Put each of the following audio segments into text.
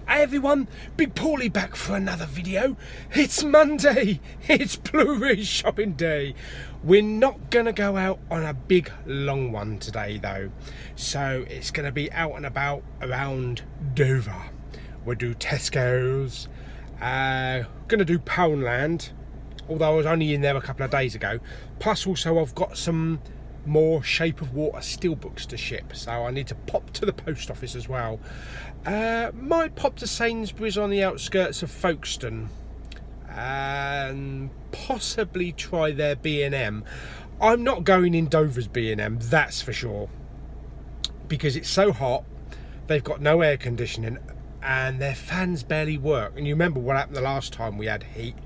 Hey everyone, Big Pauly back for another video. It's Monday, it's Blu-ray shopping day. We're not gonna go out on a big long one today though. So it's gonna be out and about around Dover. We'll do Tesco's, gonna do Poundland, although I was only in there a couple of days ago. Plus also I've got some more Shape of Water steelbooks to ship, so I need to pop to the post office as well. Might pop to Sainsbury's on the outskirts of Folkestone and possibly try their B&M. I'm not going in Dover's B&M, that's for sure, because it's so hot. They've got no air conditioning and their fans barely work. And you remember what happened the last time we had heat?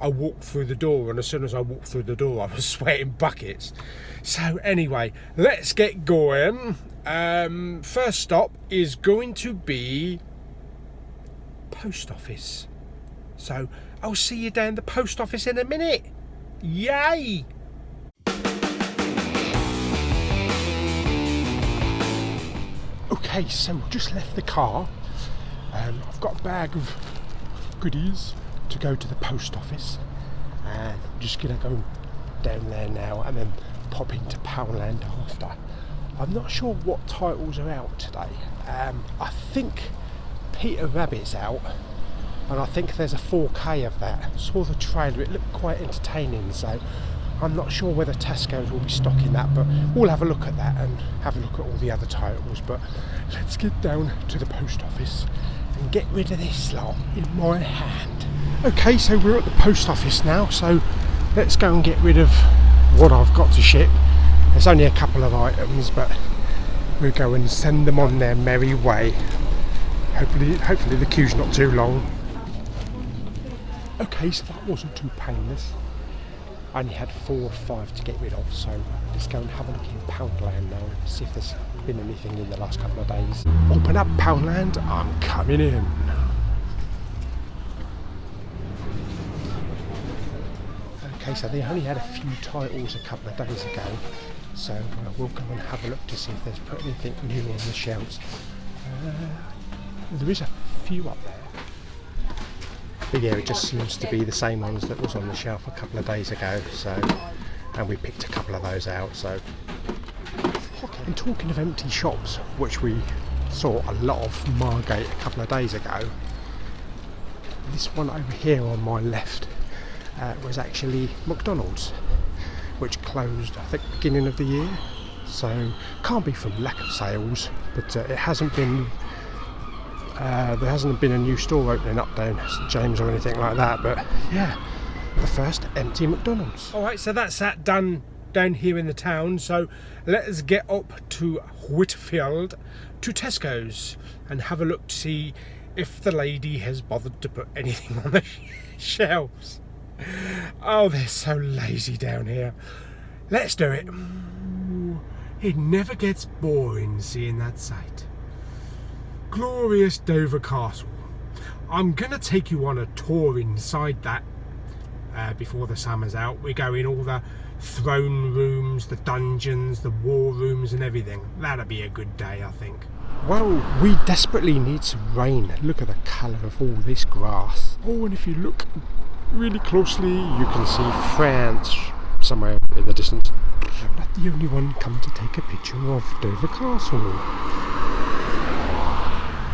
I walked through the door, and as soon as I walked through the door I was sweating buckets. So anyway, let's get going. First stop is going to be post office, so I'll see you down the post office in a minute. Yay! Okay, so just left the car. I've got a bag of goodies to go to the post office, and I'm just gonna go down there now and then pop into Poundland after. I'm not sure what titles are out today. I think Peter Rabbit's out, and I think there's a 4K of that. I saw the trailer, it looked quite entertaining, so I'm not sure whether Tesco's will be stocking that, but we'll have a look at that and have a look at all the other titles. But let's get down to the post office and get rid of this lot in my hand. Okay, so we're at the post office now, so let's go and get rid of what I've got to ship. There's only a couple of items, but we'll go and send them on their merry way. Hopefully the queue's not too long. Okay, so that wasn't too painless. I only had 4 or 5 to get rid of, so let's go and have a look in Poundland now and see if there's been anything in the last couple of days. Open up Poundland, I'm coming in. Okay, so they only had a few titles a couple of days ago, so we'll go and have a look to see if there's put anything new on the shelves. There is a few up there, but yeah, it just seems to be the same ones that was on the shelf a couple of days ago, so, and we picked a couple of those out. So, and talking of empty shops, which we saw a lot of Margate a couple of days ago, this one over here on my left was actually McDonald's, which closed I think beginning of the year, so can't be from lack of sales, but it hasn't been there hasn't been a new store opening up down St James or anything like that. But yeah, the first empty McDonald's. Alright, so that's that done down here in the town, so let's get up to Whitfield to Tesco's and have a look to see if the lady has bothered to put anything on the shelves. Oh, they're so lazy down here. Let's do it. It never gets boring seeing that sight. Glorious Dover Castle. I'm gonna take you on a tour inside that before the summer's out. We're going all the throne rooms, the dungeons, the war rooms and everything. That'll be a good day, I think. Well, we desperately need some rain. Look at the colour of all this grass. Oh, and if you look really closely, you can see France somewhere in the distance. I'm not the only one come to take a picture of Dover Castle.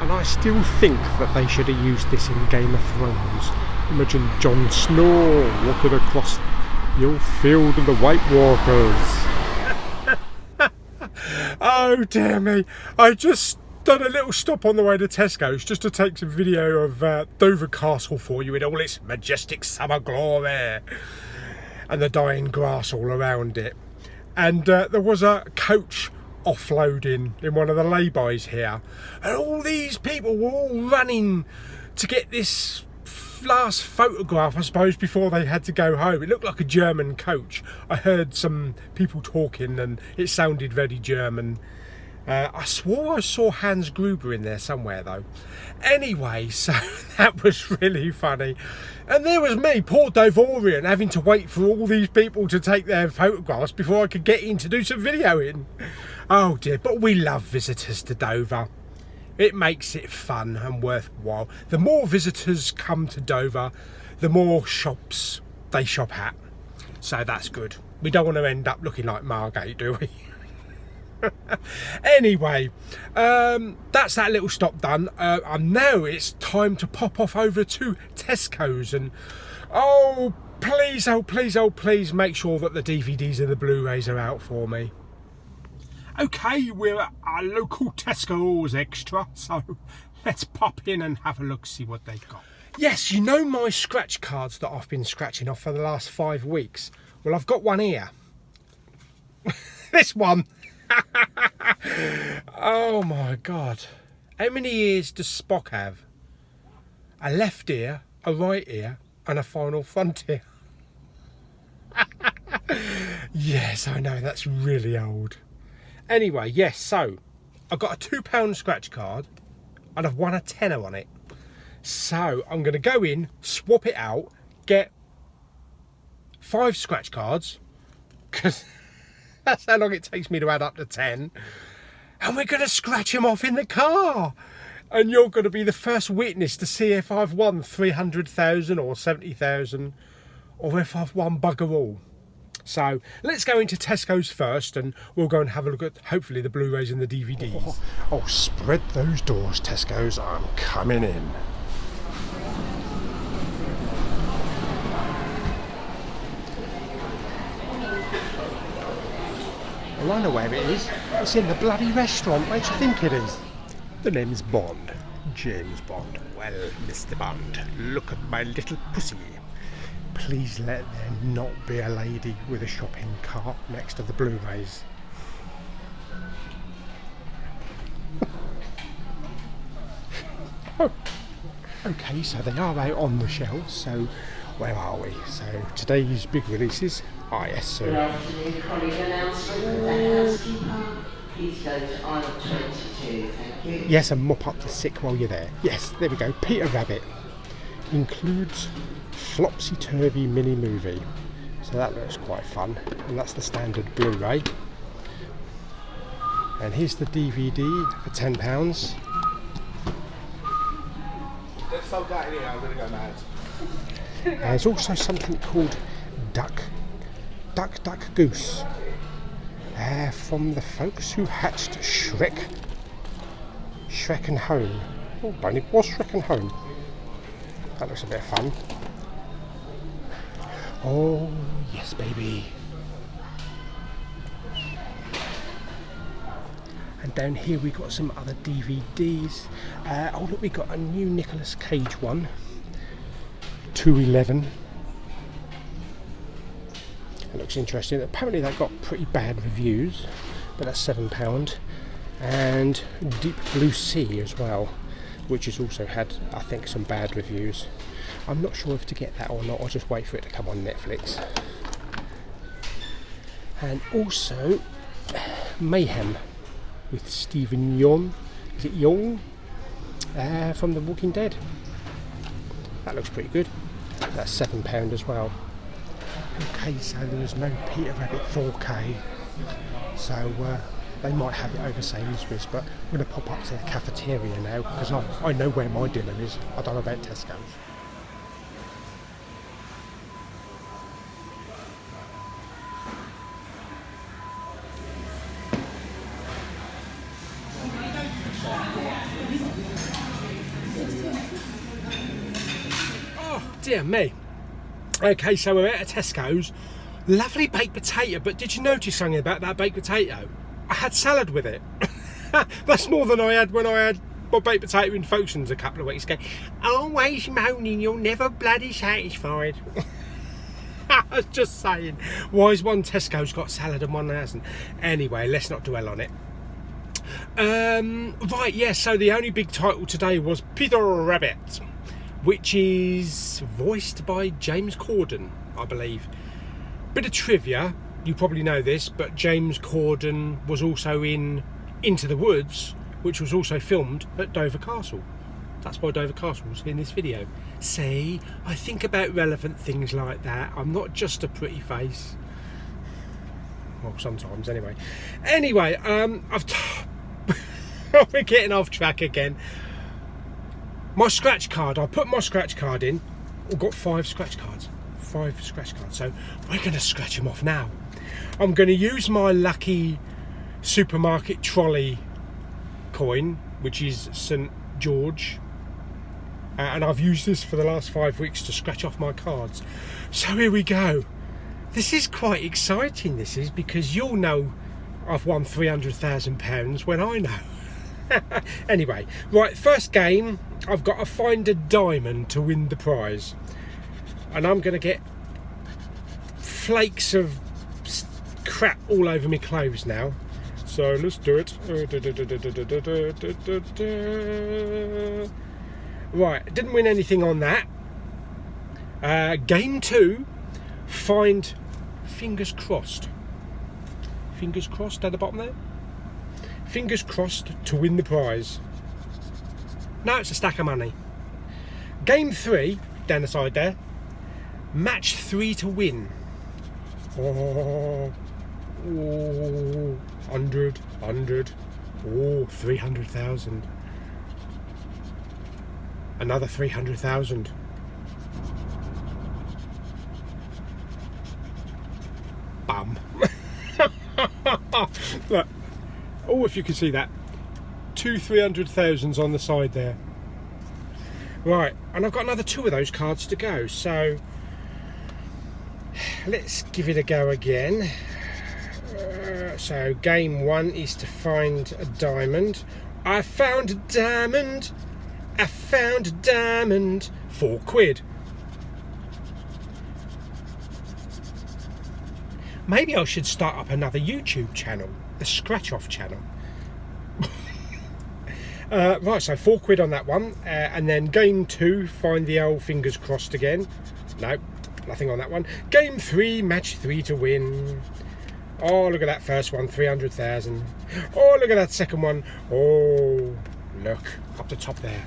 And I still think that they should have used this in Game of Thrones. Imagine Jon Snow walking across the old field of the White Walkers. Oh dear me, I just done a little stop on the way to Tesco's just to take some video of Dover Castle for you in all its majestic summer glory and the dying grass all around it. And there was a coach offloading in one of the laybys here, and all these people were all running to get this last photograph, I suppose, before they had to go home. It looked like a German coach. I heard some people talking and it sounded very German. I swore I saw Hans Gruber in there somewhere though. Anyway, so that was really funny. And there was me, poor Dovorian, having to wait for all these people to take their photographs before I could get in to do some videoing. Oh dear, but we love visitors to Dover. It makes it fun and worthwhile. The more visitors come to Dover, the more shops they shop at. So that's good. We don't want to end up looking like Margate, do we? Anyway, that's that little stop done. And now it's time to pop off over to Tesco's and oh please make sure that the DVDs and the Blu-rays are out for me. Okay, we're at our local Tesco's Extra, so let's pop in and have a look, see what they've got. Yes, you know my scratch cards that I've been scratching off for the last 5 weeks? Well, I've got one here. This one. Oh my God. How many ears does Spock have? A left ear, a right ear, and a final front ear. Yes, I know, that's really old. Anyway, yes, so I've got a £2 scratch card and I've won a tenner on it. So I'm going to go in, swap it out, get 5 scratch cards, because that's how long it takes me to add up to 10. And we're going to scratch them off in the car. And you're going to be the first witness to see if I've won 300,000 or 70,000 or if I've won bugger all. So let's go into Tesco's first and we'll go and have a look at hopefully the Blu-rays and the DVDs. Oh, spread those doors, Tesco's. I'm coming in. Well, I know where it is. It's in the bloody restaurant. Where do you think it is? The name's Bond. James Bond. Well, Mr. Bond, look at my little pussy. Please let there not be a lady with a shopping cart next to the Blu-rays. Oh. Okay, so they are out on the shelves, so where are we? So today's big releases. Ah, yes, sir. Good afternoon, colleague announcement for the housekeeper. Please go to aisle 22, thank you. Yes, and mop up the sick while you're there. Yes, there we go. Peter Rabbit includes Flopsy-Turvy mini movie. So that looks quite fun. And that's the standard Blu-ray. And here's the DVD for £10. They've sold out here, I'm going to go mad. There's also something called Duck Goose. From the folks who hatched Shrek and Home. Oh, but it was Shrek and Home. That looks a bit of fun. Oh, yes, baby. And down here we got some other DVDs. Oh, look, we got a new Nicolas Cage one. 211. It looks interesting. Apparently they got pretty bad reviews, but that's £7. And Deep Blue Sea as well, which has also had, I think, some bad reviews. I'm not sure if to get that or not. I'll just wait for it to come on Netflix. And also Mayhem with Stephen Yeun. Is it Yeun? From The Walking Dead. That looks pretty good. That's £7 as well. Okay, so there was no Peter Rabbit 4K, so they might have it over Sainsbury's, but I'm going to pop up to the cafeteria now because I know where my dinner is. I don't know about Tesco's. Oh dear me. Okay, so we're at a Tesco's. Lovely baked potato, but did you notice something about that baked potato? I had salad with it. That's more than I had when I had my baked potato in Folkestone's a couple of weeks ago. Always moaning, you're never bloody satisfied. I was just saying, why has one Tesco's got salad and one hasn't? Anyway, let's not dwell on it. Right, yeah, so the only big title today was Peter Rabbit, which is voiced by James Corden, I believe. Bit of trivia, you probably know this, but James Corden was also in Into the Woods, which was also filmed at Dover Castle. That's why Dover Castle's in this video. See, I think about relevant things like that. I'm not just a pretty face. Well, sometimes anyway. Anyway, We're getting off track again. My scratch card, I put my scratch card in. I've got 5 scratch cards. 5 scratch cards. So we're going to scratch them off now. I'm going to use my lucky supermarket trolley coin, which is St. George. And I've used this for the last 5 weeks to scratch off my cards. So here we go. This is quite exciting, this is, because you'll know I've won £300,000 when I know. Anyway, right, first game, I've got to find a diamond to win the prize. And I'm going to get flakes of crap all over my clothes now. So let's do it. Right, didn't win anything on that. Game 2, find fingers crossed. Fingers crossed at the bottom there. Fingers crossed to win the prize. No, it's a stack of money. Game 3, down the side there. Match 3 to win. Oh, 100. Oh, 300,000. Another 300,000. Bum. Look. Oh, if you can see that. 2 300,000s on the side there. Right, and I've got another 2 of those cards to go, so let's give it a go again. So game 1 is to find a diamond. I found a diamond. I found a diamond. £4. Maybe I should start up another YouTube channel, the Scratch Off channel. Right, so £4 on that one, and then game 2, find the old fingers crossed again. Nope, nothing on that one. Game 3, match 3 to win. Oh, look at that first one, 300,000. Oh, look at that second one. Oh, look, up the top there.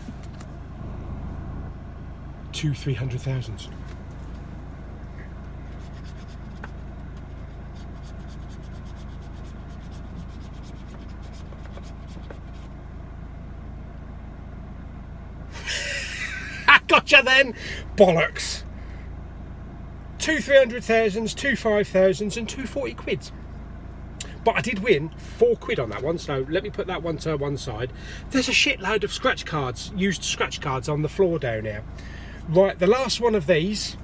2 300,000s. Gotcha then! Bollocks! 2 300,000s, 2 5,000s and 2 40 quids. But I did win £4 on that one, so let me put that one to one side. There's a shitload of scratch cards, used scratch cards on the floor down here. Right, the last one of these.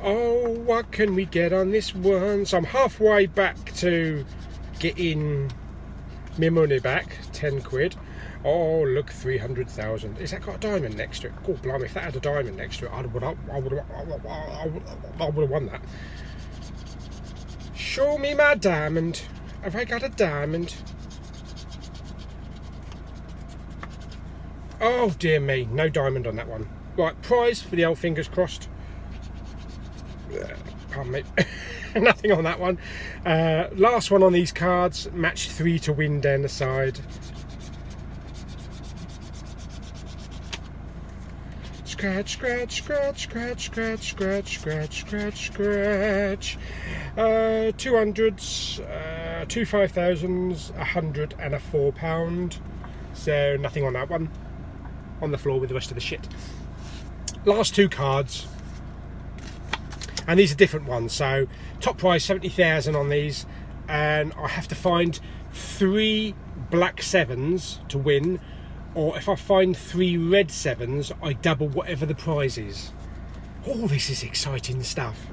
Oh, what can we get on this one? So I'm halfway back to getting my money back, £10. Oh, look, 300,000. Is that got a diamond next to it? Oh, blimey, if that had a diamond next to it, I would have won that. Show me my diamond. Have I got a diamond? Oh, dear me, no diamond on that one. Right, prize for the old fingers crossed. Pardon me. Nothing on that one. Last one on these cards. Match 3 to win down the side. Scratch, scratch, scratch, scratch, scratch, scratch, scratch, scratch, scratch. 200s, 2 5,000s, 100 and a £4. So nothing on that one. On the floor with the rest of the shit. Last 2 cards. And these are different ones. So top prize 70,000 on these. And I have to find 3 black 7s to win. Or if I find 3 red 7s, I double whatever the prize is. Oh, this is exciting stuff.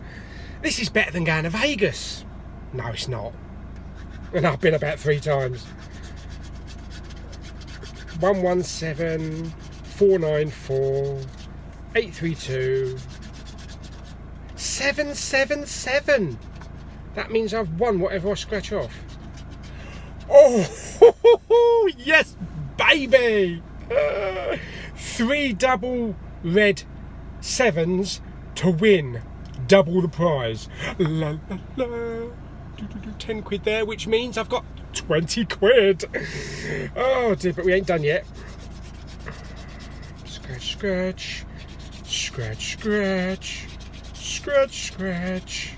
This is better than going to Vegas. No, it's not. And I've been about 3 times. 117, 494, 832, 777. That means I've won whatever I scratch off. Oh, yes, baby! 3 double red 7s to win double the prize. La la la. 10 quid there, which means I've got 20 quid. Oh dear, but we ain't done yet. Scratch, scratch, scratch, scratch, scratch, scratch.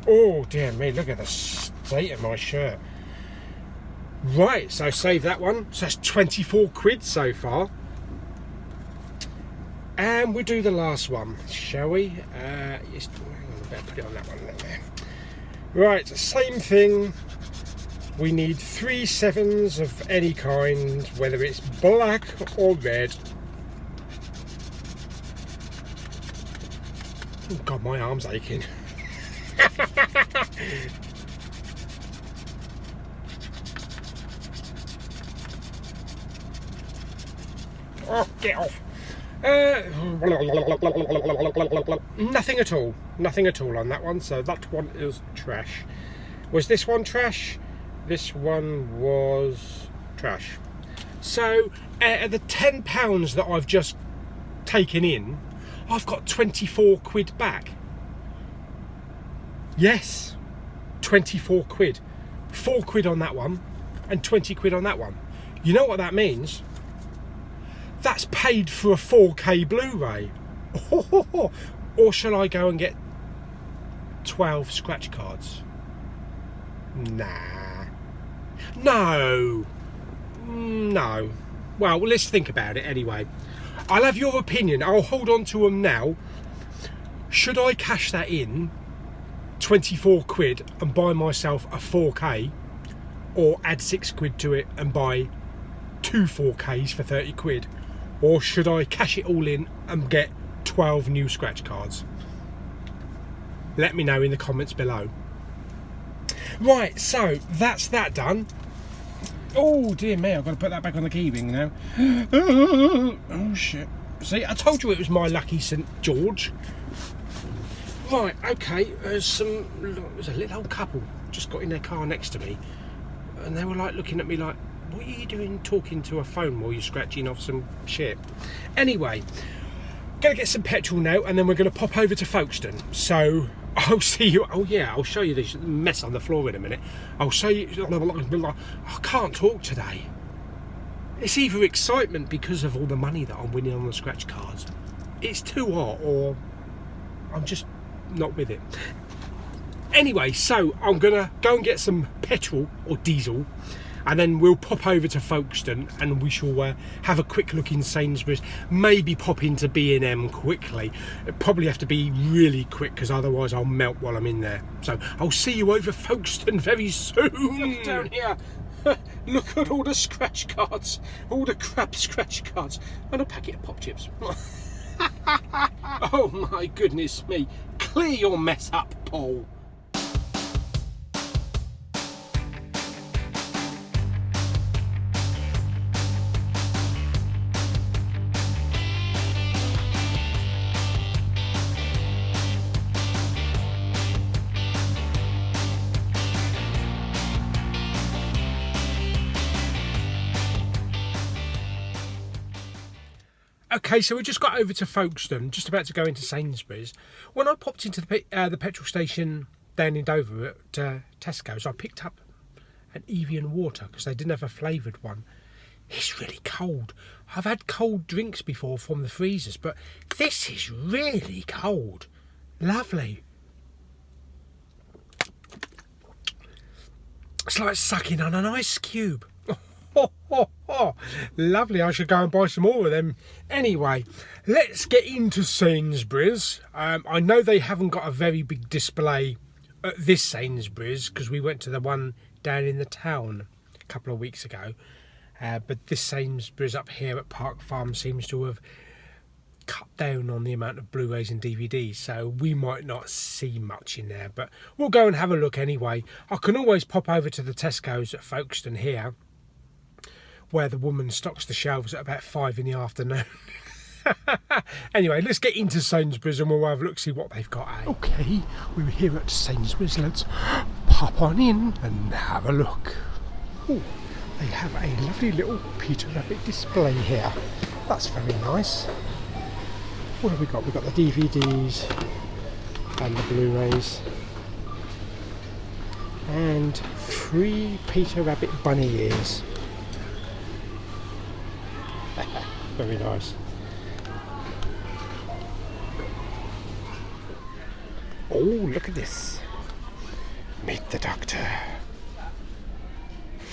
Oh dear me, look at the state of my shirt. Right, so save that one. So that's 24 quid so far. And we'll do the last one, shall we? Yes, hang on, I better put it on that one there. Right, same thing. We need 3 7s of any kind, whether it's black or red. Oh God, my arm's aching. Oh, get off. Nothing at all. Nothing at all on that one, so that one is trash. Was this one trash? This one was trash. So, the £10 that I've just taken in, I've got 24 quid back. Yes, 24 quid. 4 quid on that one, and 20 quid on that one. You know what that means? That's paid for a 4K Blu-ray. Or shall I go and get 12 scratch cards? Nah. No. Well, let's think about it anyway. I'll have your opinion. I'll hold on to them now. Should I cash that in, 24 quid, and buy myself a 4K, or add 6 quid to it and buy 2 4Ks for 30 quid? Or should I cash it all in and get 12 new scratch cards? Let me know in the comments below. Right, so that's that done. Oh dear me, I've got to put that back on the key ring now. Oh shit. See, I told you it was my lucky St. George. Right, okay, there's a little old couple just got in their car next to me, and they were like looking at me like, what are you doing talking to a phone while you're scratching off some shit? Anyway, gonna get some petrol now, and then we're gonna pop over to Folkestone. So I'll see you. Oh yeah, I'll show you this mess on the floor in a minute. I'll show you. I can't talk today. It's either excitement because of all the money that I'm winning on the scratch cards. It's too hot, or I'm just not with it. Anyway, so I'm gonna go and get some petrol or diesel, and then we'll pop over to Folkestone, and we shall have a quick look in Sainsbury's, maybe pop into B&M quickly. It'll probably have to be really quick, because otherwise I'll melt while I'm in there. So I'll see you over Folkestone very soon. Look down here. Look at all the scratch cards, all the crap scratch cards, and a packet of pop chips. Oh my goodness me. Clear your mess up, Paul. Okay, so we just got over to Folkestone, just about to go into Sainsbury's. When I popped into the petrol station down in Dover at Tesco's, I picked up an Evian water because they didn't have a flavoured one. It's really cold. I've had cold drinks before from the freezers, but this is really cold. Lovely. It's like sucking on an ice cube. Lovely, I should go and buy some more of them. Anyway, let's get into Sainsbury's. I know they haven't got a very big display at this Sainsbury's because we went to the one down in the town a couple of weeks ago. But this Sainsbury's up here at Park Farm seems to have cut down on the amount of Blu-rays and DVDs, so we might not see much in there, but we'll go and have a look anyway. I can always pop over to the Tesco's at Folkestone here, where the woman stocks the shelves at about 5 in the afternoon. Anyway, let's get into Sainsbury's and we'll have a look, see what they've got. Okay, we're here at Sainsbury's. Let's pop on in and have a look. Ooh, they have a lovely little Peter Rabbit display here. That's very nice. What have we got? We've got the DVDs and the Blu-rays. And 3 Peter Rabbit bunny ears. Very nice. Oh, look at this. Meet the Doctor.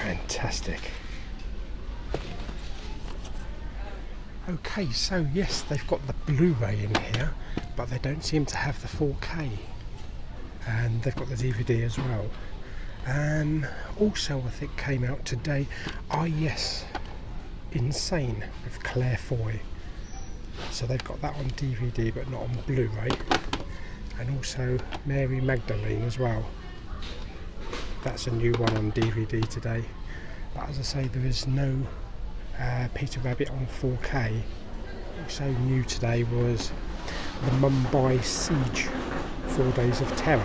Fantastic. Okay, so yes, they've got the Blu-ray in here, but they don't seem to have the 4K. And they've got the DVD as well. Also, I think came out today. Ah, yes, Insane with Claire Foy. So they've got that on DVD, but not on Blu-ray. And also Mary Magdalene as well. That's a new one on DVD today. But as I say, there is no Peter Rabbit on 4K. Also new today was the Mumbai Siege, 4 Days of Terror,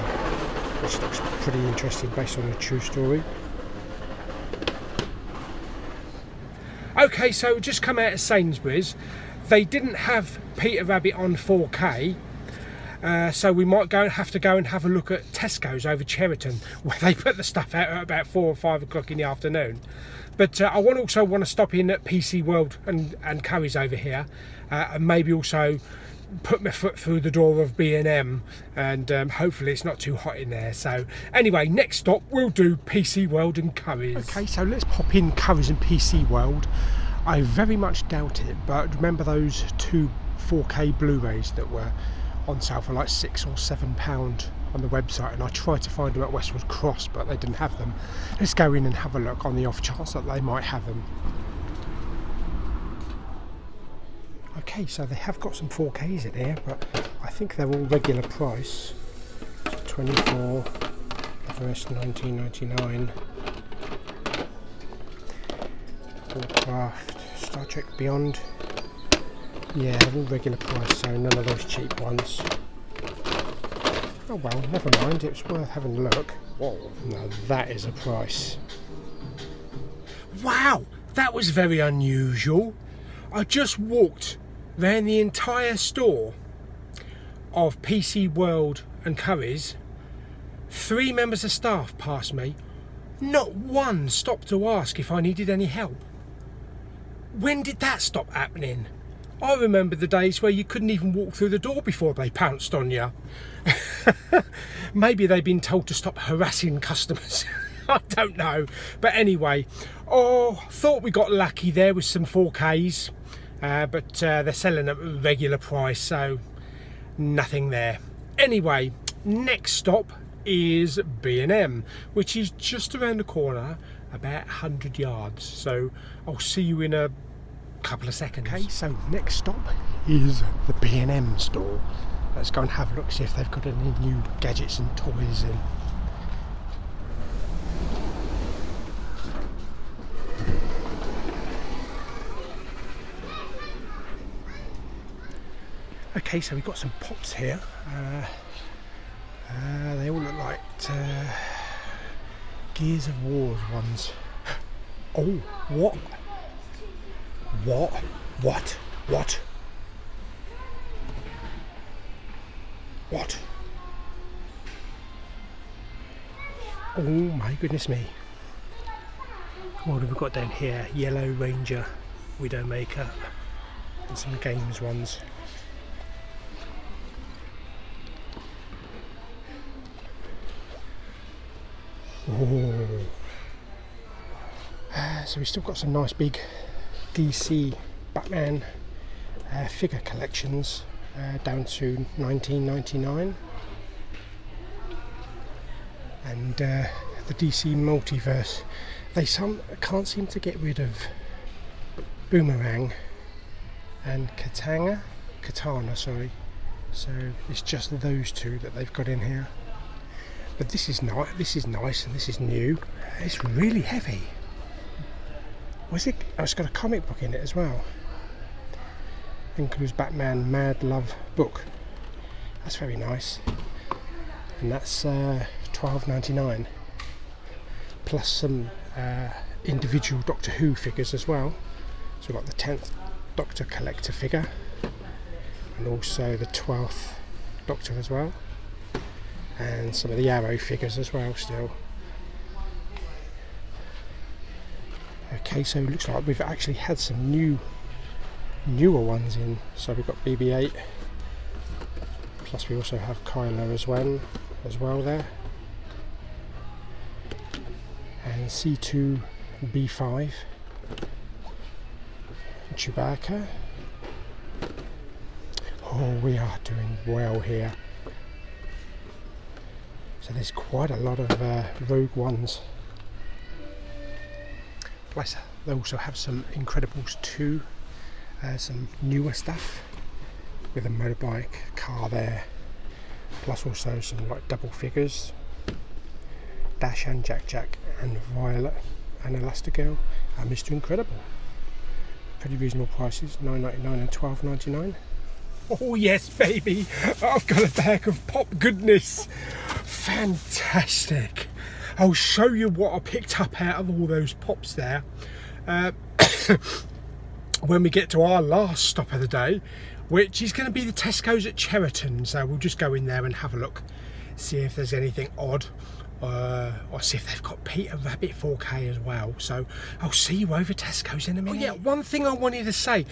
which looks pretty interesting based on a true story. Okay, so just come out of Sainsbury's. They didn't have Peter Rabbit on 4K, so we might have to go and have a look at Tesco's over Cheriton, where they put the stuff out at about 4 or 5 o'clock in the afternoon. But I also want to stop in at PC World and Curry's over here, and maybe also put my foot through the door of B&M, and hopefully it's not too hot in there. So anyway, next stop we'll do PC World and Curry's. Okay, so let's pop in Curry's and PC World. I very much doubt it, but remember those 2 4K Blu-rays that were on sale for like £6 or £7 on the website, and I tried to find them at Westwood Cross, but they didn't have them. Let's go in and have a look on the off chance that they might have them. Okay, so they have got some 4Ks in here, but I think they're all regular price. So 24, the rest 19.99. Warcraft, Star Trek Beyond. Yeah, they're all regular price, so none of those cheap ones. Oh well, never mind, it's worth having a look. Whoa, now that is a price. Wow, that was very unusual. I just walked around the entire store of PC World and Curry's. 3 members of staff passed me. Not one stopped to ask if I needed any help. When did that stop happening? I remember the days where you couldn't even walk through the door before they pounced on you. Maybe they've been told to stop harassing customers. I don't know. But anyway, thought we got lucky there with some 4Ks. But they're selling at regular price, so nothing there. Anyway, next stop is B&M, which is just around the corner, about 100 yards. So I'll see you in a couple of seconds. Okay, so next stop is the B&M store. Let's go and have a look, see if they've got any new gadgets and toys in. Okay, so we've got some pops here. They all look like Gears of War ones. Oh, what? What? What? What? What? Oh my goodness me. What have we got down here? Yellow Ranger, Widowmaker, and some games ones. Oh. So we've still got some nice big DC Batman figure collections down to $19.99, and the DC Multiverse. They can't seem to get rid of Boomerang and Katana, sorry. So it's just those 2 that they've got in here. But this is nice, and this is new. It's really heavy. Was it? Oh, it's got a comic book in it as well. Includes Batman Mad Love book. That's very nice. And that's $12.99. Plus some individual Doctor Who figures as well. So we've got the 10th Doctor collector figure, and also the 12th Doctor as well. And some of the Arrow figures as well still. Okay, so it looks like we've actually had some newer ones in. So we've got BB-8, plus we also have Kylo as well there, and C2 B5, Chewbacca. Oh, we are doing well here. So there's quite a lot of Rogue Ones. Plus, they also have some Incredibles 2, some newer stuff with a motorbike car there. Plus also some like double figures. Dash and Jack and Violet and Elastigirl and Mr. Incredible. Pretty reasonable prices, $9.99 and $12.99. Oh yes, baby! I've got a bag of pop goodness. Fantastic! I'll show you what I picked up out of all those pops there when we get to our last stop of the day, which is going to be the Tesco's at Cheriton. So we'll just go in there and have a look, see if there's anything odd, or see if they've got Peter Rabbit 4K as well. So I'll see you over Tesco's in a minute. Oh yeah, one thing I wanted to say.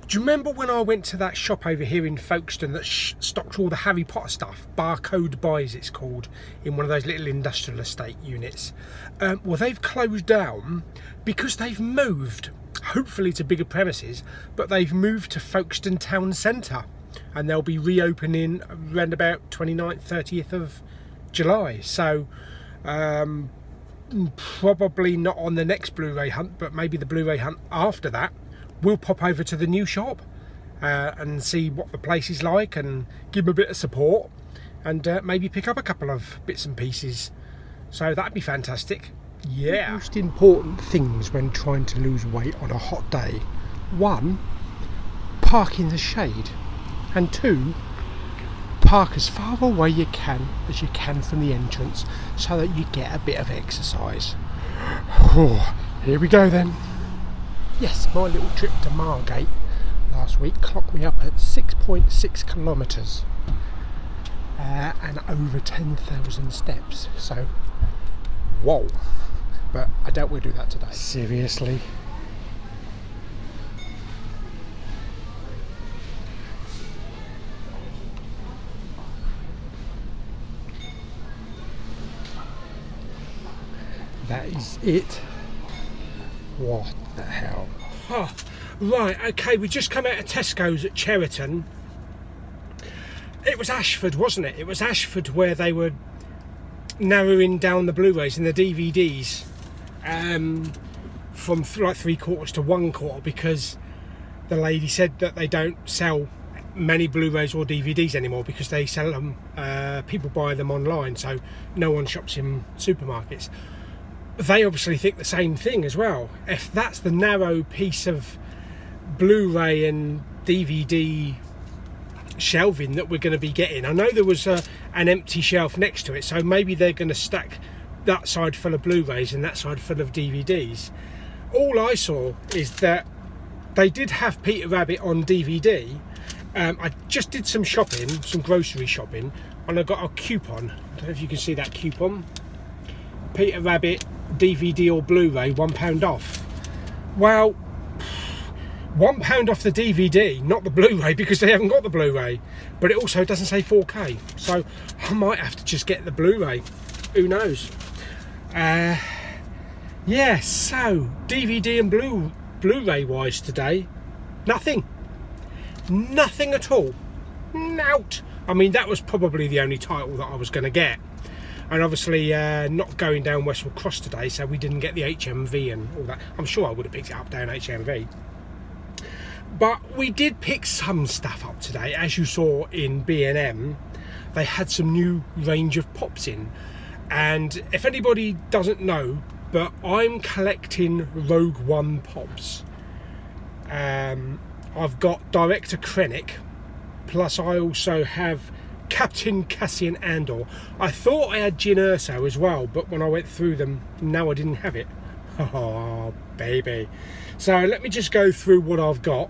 Do you remember when I went to that shop over here in Folkestone that stocked all the Harry Potter stuff? Barcode Buys it's called, in one of those little industrial estate units. Well, they've closed down because they've moved, hopefully to bigger premises, but they've moved to Folkestone Town Centre, and they'll be reopening around about 29th, 30th of July. So probably not on the next Blu-ray hunt, but maybe the Blu-ray hunt after that. We'll pop over to the new shop and see what the place is like and give them a bit of support, and maybe pick up a couple of bits and pieces. So that'd be fantastic. Yeah. The most important things when trying to lose weight on a hot day: 1, park in the shade, and 2, park as far away as you can from the entrance so that you get a bit of exercise. Oh, here we go then. Yes, my little trip to Margate last week clocked me up at 6.6 kilometres and over 10,000 steps. So, whoa! But I doubt we'll do that today. Seriously? That is it. What the hell? Oh, right, okay, we just come out of Tesco's at Cheriton. It was Ashford, wasn't it? It was Ashford where they were narrowing down the Blu-rays and the DVDs from like 3/4 to 1/4, because the lady said that they don't sell many Blu-rays or DVDs anymore because they sell them, people buy them online, so no one shops in supermarkets. They obviously think the same thing as well. If that's the narrow piece of Blu-ray and DVD shelving that we're going to be getting, I know there was an empty shelf next to it, so maybe they're going to stack that side full of Blu-rays and that side full of DVDs. All I saw is that they did have Peter Rabbit on DVD. I just did some shopping, some grocery shopping, and I got a coupon. I don't know if you can see that coupon. Peter Rabbit DVD or Blu-ray, £1 off. Well, £1 off the DVD, not the Blu-ray, because they haven't got the Blu-ray. But it also doesn't say 4K, so I might have to just get the Blu-ray. Who knows? Yeah, so DVD and Blu-ray wise today, nothing at all. Nout. I mean, that was probably the only title that I was going to get. And obviously not going down Westwood Cross today, so we didn't get the HMV and all that. I'm sure I would have picked it up down HMV. But we did pick some stuff up today. As you saw in B&M, they had some new range of pops in. And if anybody doesn't know, but I'm collecting Rogue One pops. I've got Director Krennic, plus I also have Captain Cassian Andor. I thought I had Jyn Erso as well, but when I went through them, no, I didn't have it. Oh, baby. So let me just go through what I've got,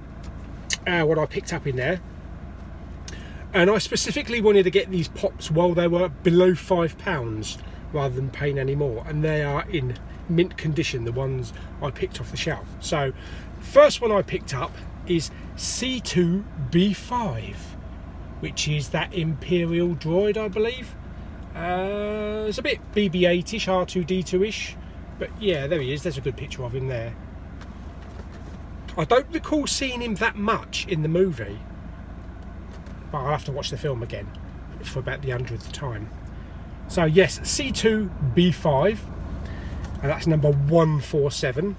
what I picked up in there. And I specifically wanted to get these pops while they were below £5 rather than paying any more, and they are in mint condition, the ones I picked off the shelf. So first one I picked up is C2B5, which is that Imperial droid, I believe. It's a bit BB-8ish, R2-D2ish. But yeah, there he is. There's a good picture of him there. I don't recall seeing him that much in the movie, but I'll have to watch the film again for about the 100th time. So yes, C2B5, and that's number 147.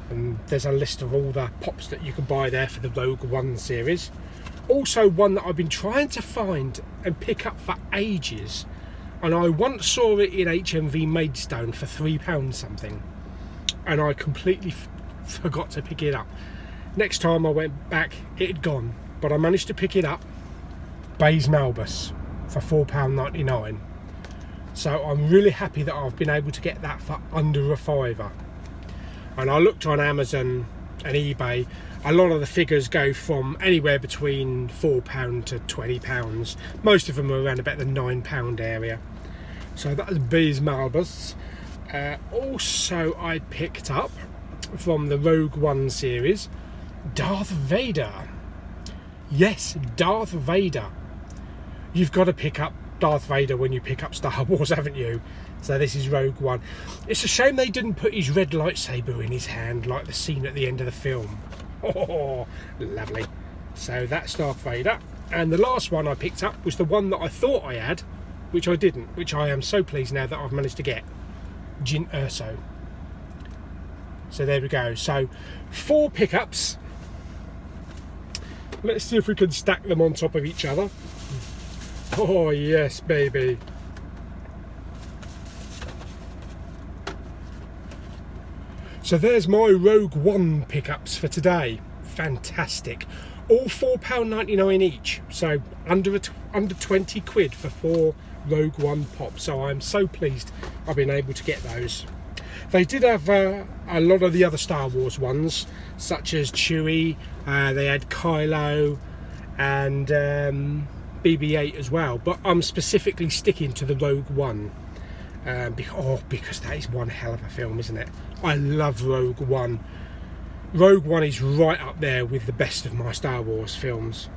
And there's a list of all the pops that you can buy there for the Rogue One series. Also one that I've been trying to find and pick up for ages, and I once saw it in HMV Maidstone for £3 something, and I completely forgot to pick it up. Next time I went back, it had gone, but I managed to pick it up. Bays Malbus for £4.99. So I'm really happy that I've been able to get that for under a £5. And I looked on Amazon and eBay. A lot of the figures go from anywhere between £4 to £20. Most of them are around about the £9 area. So that was Bays Malbus. Also, I picked up from the Rogue One series, Darth Vader. Yes, Darth Vader. You've got to pick up Darth Vader when you pick up Star Wars, haven't you? So this is Rogue One. It's a shame they didn't put his red lightsaber in his hand like the scene at the end of the film. Oh, lovely. So that's Darth Vader. And the last one I picked up was the one that I thought I had, which I didn't, which I am so pleased now that I've managed to get. Jyn Erso. So there we go. So 4 pickups. Let's see if we can stack them on top of each other. Oh yes, baby. So there's my Rogue One pickups for today. Fantastic. All £4.99 each. So under 20 quid for 4 Rogue One pops. So I'm so pleased I've been able to get those. They did have a lot of the other Star Wars ones, such as Chewie. They had Kylo and BB-8 as well. But I'm specifically sticking to the Rogue One. Because that is one hell of a film, isn't it? I love Rogue One. Rogue One is right up there with the best of my Star Wars films.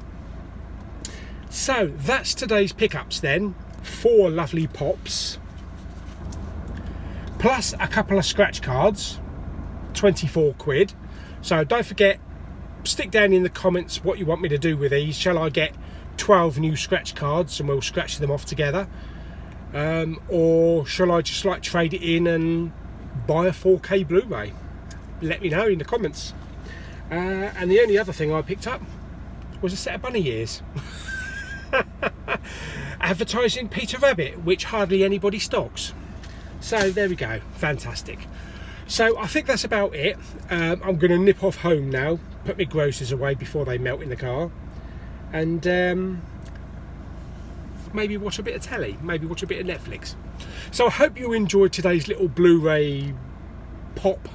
So that's today's pickups then. 4 lovely pops, plus a couple of scratch cards, 24 quid. So don't forget, stick down in the comments what you want me to do with these. Shall I get 12 new scratch cards and we'll scratch them off together? Or shall I just like trade it in and buy a 4K Blu-ray? Let me know in the comments. And the only other thing I picked up was a set of bunny ears. Advertising Peter Rabbit, which hardly anybody stocks. So there we go, fantastic. So I think that's about it. I'm going to nip off home now, put my groceries away before they melt in the car, and maybe watch a bit of telly, maybe watch a bit of Netflix. So I hope you enjoyed today's little Blu-ray pop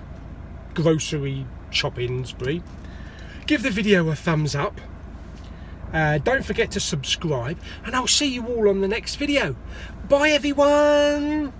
grocery shopping spree. Give the video a thumbs up. Don't forget to subscribe, and I'll see you all on the next video. Bye everyone!